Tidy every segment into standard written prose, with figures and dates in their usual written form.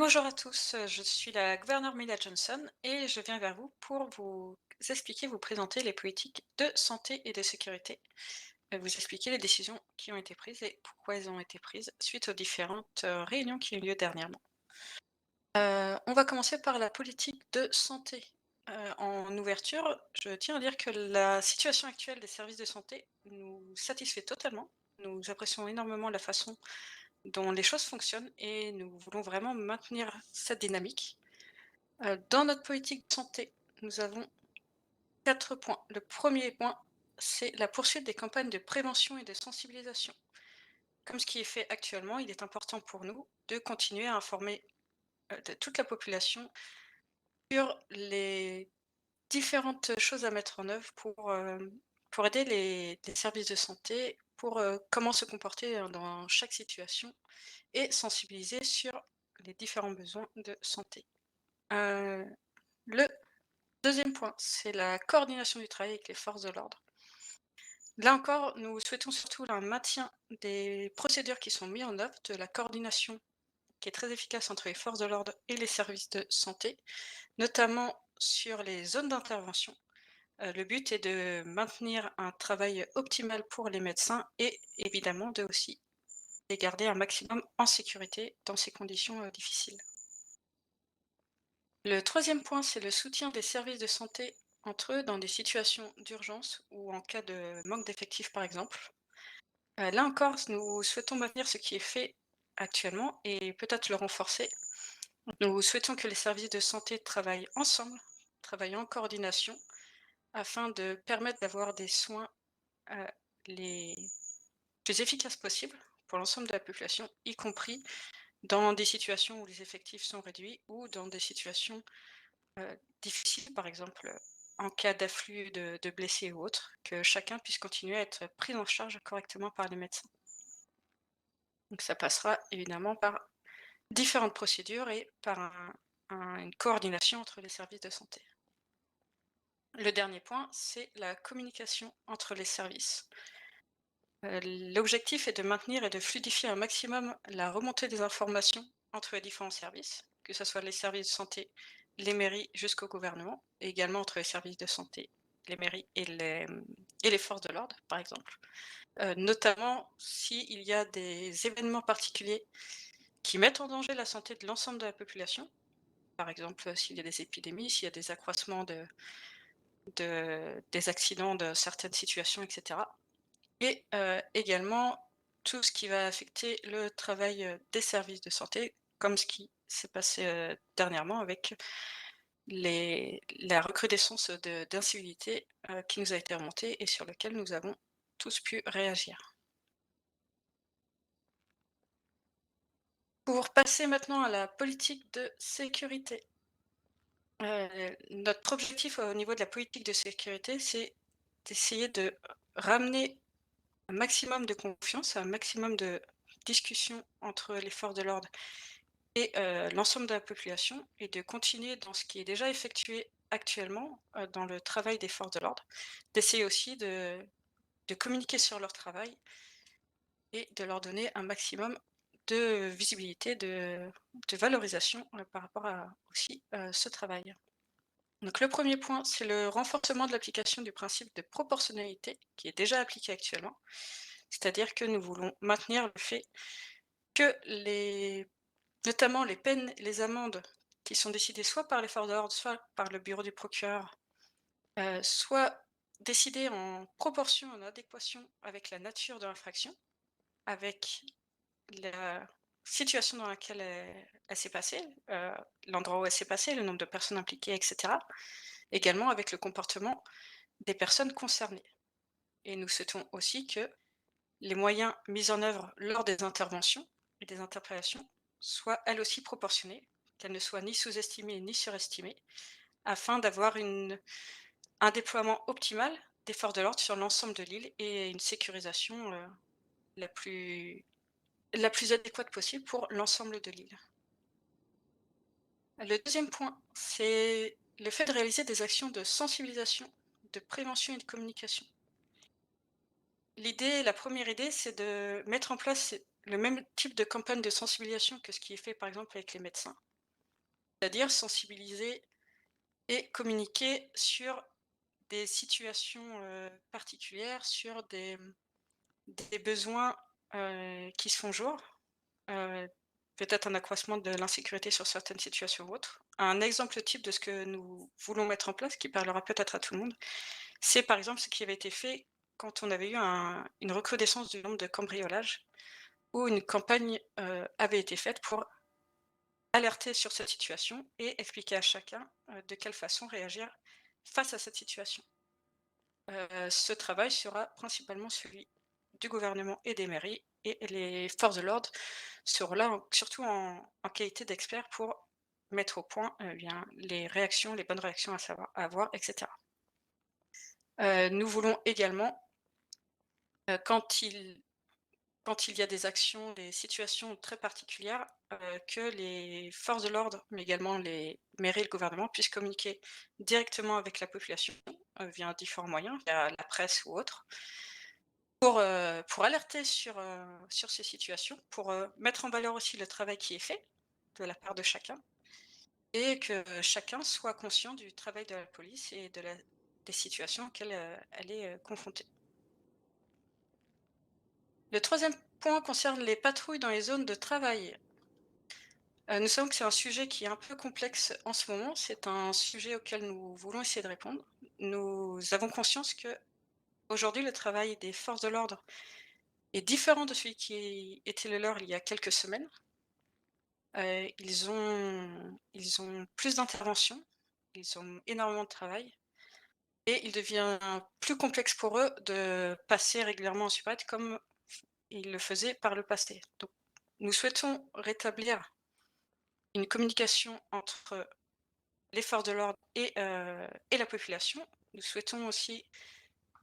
Bonjour à tous, je suis la gouverneure Mila Johnson et je viens vers vous pour vous expliquer, vous présenter les politiques de santé et de sécurité, vous expliquer les décisions qui ont été prises et pourquoi elles ont été prises suite aux différentes, réunions qui ont eu lieu dernièrement. On va commencer par la politique de santé. En ouverture, je tiens à dire que la situation actuelle des services de santé nous satisfait totalement. Nous apprécions énormément la façon dont les choses fonctionnent et nous voulons vraiment maintenir cette dynamique. Dans notre politique de santé, nous avons 4 points. Le premier point, c'est la poursuite des campagnes de prévention et de sensibilisation. Comme ce qui est fait actuellement, il est important pour nous de continuer à informer, de toute la population sur les différentes choses à mettre en œuvre pour aider les services de santé, pour, comment se comporter, dans chaque situation et sensibiliser sur les différents besoins de santé. Heu, le deuxième point, c'est la coordination du travail avec les forces de l'ordre. Là encore, nous souhaitons surtout un maintien des procédures qui sont mises en œuvre, de la coordination qui est très efficace entre les forces de l'ordre et les services de santé, notamment sur les zones d'intervention. Le but est de maintenir un travail optimal pour les médecins et évidemment de aussi les garder un maximum en sécurité dans ces conditions, difficiles. Le troisième point, c'est le soutien des services de santé entre eux dans des situations d'urgence ou en cas de manque d'effectifs, par exemple. Là encore, nous souhaitons maintenir ce qui est fait actuellement et peut-être le renforcer. Nous souhaitons que les services de santé travaillent ensemble, travaillent en coordination, afin de permettre d'avoir des soins euh, les plus efficaces possibles pour l'ensemble de la population, y compris dans des situations où les effectifs sont réduits ou dans des situations difficiles, par exemple, en cas d'afflux de blessés ou autres, que chacun puisse continuer à être pris en charge correctement par les médecins. Donc ça passera évidemment par différentes procédures et par une coordination entre les services de santé. Le dernier point, c'est la communication entre les services. L'objectif est de maintenir et de fluidifier un maximum la remontée des informations entre les différents services, que ce soit les services de santé, les mairies jusqu'au gouvernement, et également entre les services de santé, les mairies et les forces de l'ordre, par exemple. Notamment s'il y a des événements particuliers qui mettent en danger la santé de l'ensemble de la population, par exemple s'il y a des épidémies, s'il y a des accroissements des accidents de certaines situations, etc. Et également tout ce qui va affecter le travail, des services de santé, comme ce qui s'est passé, dernièrement avec la recrudescence d'incivilité, qui nous a été remontée et sur lequel nous avons tous pu réagir. Pour passer maintenant à la politique de sécurité. Notre objectif au niveau de la politique de sécurité, c'est d'essayer de ramener un maximum de confiance, un maximum de discussion entre les forces de l'ordre et l'ensemble de la population et de continuer dans ce qui est déjà effectué actuellement, dans le travail des forces de l'ordre. D'essayer aussi de communiquer sur leur travail et de leur donner un maximum de visibilité, de valorisation, par rapport à aussi, ce travail. Donc le premier point, c'est le renforcement de l'application du principe de proportionnalité qui est déjà appliqué actuellement. C'est-à-dire que nous voulons maintenir le fait que notamment les peines et les amendes qui sont décidées soit par les forces de l'ordre, soit par le bureau du procureur, soient décidées en proportion, en adéquation avec la nature de l'infraction, avec la situation dans laquelle elle s'est passée, l'endroit où elle s'est passée, le nombre de personnes impliquées, et cetera. Également avec le comportement des personnes concernées. Et nous souhaitons aussi que les moyens mis en œuvre lors des interventions et des interpellations soient elles aussi proportionnées, qu'elles ne soient ni sous-estimées ni surestimées, afin d'avoir un déploiement optimal des forces de l'ordre sur l'ensemble de l'île et une sécurisation la plus, la plus adéquate possible pour l'ensemble de l'île. Le deuxième point, c'est le fait de réaliser des actions de sensibilisation, de prévention et de communication. La première idée, c'est de mettre en place le même type de campagne de sensibilisation que ce qui est fait, par exemple, avec les médecins. c'est-à-dire sensibiliser et communiquer sur des situations, particulières, sur des besoins, qui se font jour, heu, peut-être un accroissement de l'insécurité sur certaines situations ou autres. Un exemple type de ce que nous voulons mettre en place, qui parlera peut-être à tout le monde, c'est par exemple ce qui avait été fait quand on avait eu une recrudescence du nombre de cambriolages, où une campagne, avait été faite pour alerter sur cette situation et expliquer à chacun, de quelle façon réagir face à cette situation. Ce travail sera principalement celui du gouvernement et des mairies, et les forces de l'ordre seront là surtout en qualité d'experts pour mettre au point, bien les réactions, les bonnes réactions à avoir, et cetera. Nous voulons également, quand il y a des actions, des situations très particulières, que les forces de l'ordre, mais également les mairies et le gouvernement puissent communiquer directement avec la population, via différents moyens, via la presse ou autre, pour alerter sur ces situations, pour, mettre en valeur aussi le travail qui est fait de la part de chacun, et que chacun soit conscient du travail de la police et des situations auxquelles, elle est, confrontée. Le troisième point concerne les patrouilles dans les zones de travail. Nous savons que c'est un sujet qui est un peu complexe en ce moment. C'est un sujet auquel nous voulons essayer de répondre. Nous avons conscience que aujourd'hui, le travail des forces de l'ordre est différent de celui qui était le leur il y a quelques semaines. Ils ont plus d'interventions, ils ont énormément de travail, et il devient plus complexe pour eux de passer régulièrement en suppléante comme ils le faisaient par le passé. Donc nous souhaitons rétablir une communication entre les forces de l'ordre et la population. Nous souhaitons aussi,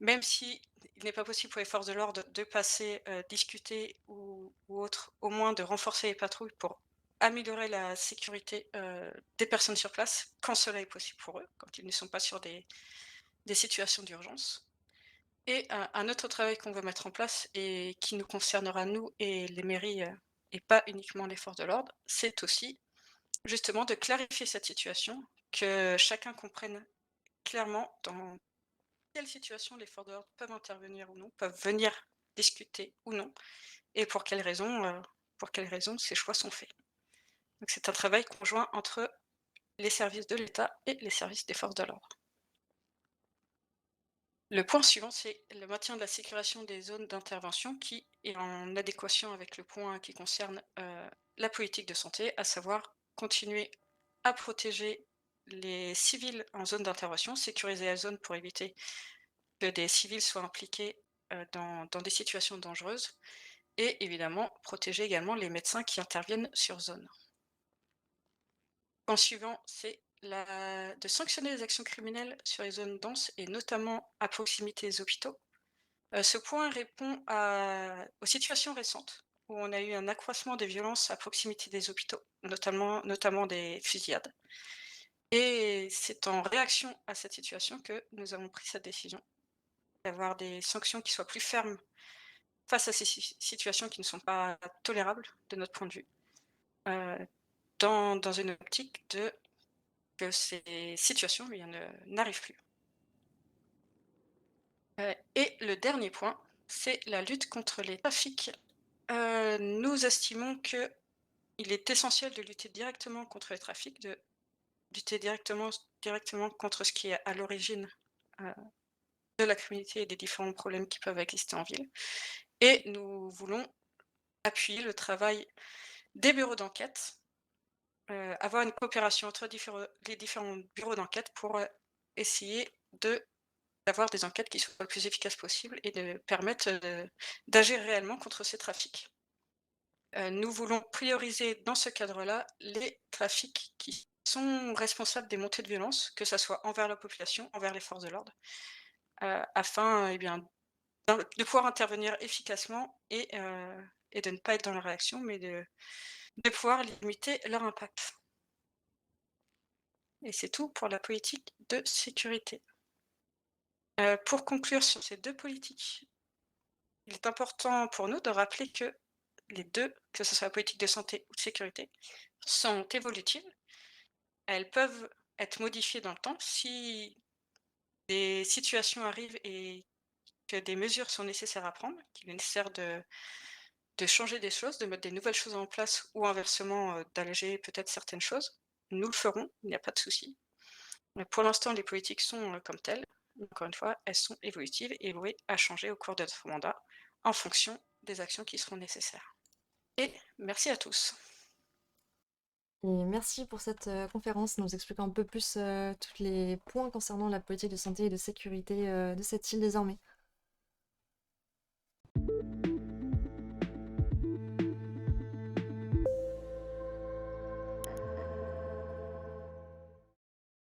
même si il n'est pas possible pour les forces de l'ordre de passer, discuter ou autre, au moins de renforcer les patrouilles pour améliorer la sécurité, des personnes sur place, quand cela est possible pour eux, quand ils ne sont pas sur des situations d'urgence. Et un autre travail qu'on veut mettre en place et qui nous concernera nous et les mairies, et pas uniquement les forces de l'ordre, c'est aussi justement de clarifier cette situation, que chacun comprenne clairement dans quelle situation les forces de l'ordre peuvent intervenir ou non, peuvent venir discuter ou non, et pour quelles raisons ces choix sont faits. Donc c'est un travail conjoint entre les services de l'État et les services des forces de l'ordre. Le point suivant, c'est le maintien de la sécurisation des zones d'intervention, qui est en adéquation avec le point qui concerne, la politique de santé, à savoir continuer à protéger les civils en zone d'intervention, sécuriser la zone pour éviter que des civils soient impliqués, dans des situations dangereuses, et évidemment protéger également les médecins qui interviennent sur zone. Point suivant, c'est de sanctionner les actions criminelles sur les zones denses et notamment à proximité des hôpitaux. Ce point répond aux situations récentes où on a eu un accroissement des violences à proximité des hôpitaux, notamment des fusillades, et c'est en réaction à cette situation que nous avons pris cette décision, d'avoir des sanctions qui soient plus fermes face à ces situations qui ne sont pas tolérables de notre point de vue, heu, dans une optique de que ces situations, eh bien, n'arrivent plus. Et le dernier point, c'est la lutte contre les trafics. Nous estimons qu'il est essentiel de lutter directement contre les trafics, de lutter directement contre ce qui est à l'origine, heu, de la criminalité et des différents problèmes qui peuvent exister en ville, et nous voulons appuyer le travail des bureaux d'enquête, avoir une coopération entre les différents bureaux d'enquête pour, essayer d'avoir des enquêtes qui soient le plus efficaces possible et de permettre, d'agir réellement contre ces trafics. Nous voulons prioriser dans ce cadre-là les trafics qui sont responsables des montées de violence, que ça soit envers la population, envers les forces de l'ordre, afin, eh bien, de pouvoir intervenir efficacement et de ne pas être dans la réaction, mais de pouvoir limiter leur impact. Et c'est tout pour la politique de sécurité. Pour conclure sur ces 2 politiques, il est important pour nous de rappeler que les 2, que ce soit la politique de santé ou de sécurité, sont évolutives, elles peuvent être modifiées dans le temps si des situations arrivent et que des mesures sont nécessaires à prendre, qu'il est nécessaire de changer des choses, de mettre des nouvelles choses en place ou inversement, d'alléger peut-être certaines choses. Nous le ferons, il n'y a pas de souci. Mais pour l'instant, les politiques sont, comme telles. Encore une fois, elles sont évolutives et vouées à changer au cours de notre mandat en fonction des actions qui seront nécessaires. Et merci à tous. Et merci pour cette conférence, nous expliquant un peu plus tous les points concernant la politique de santé et de sécurité de cette île désormais.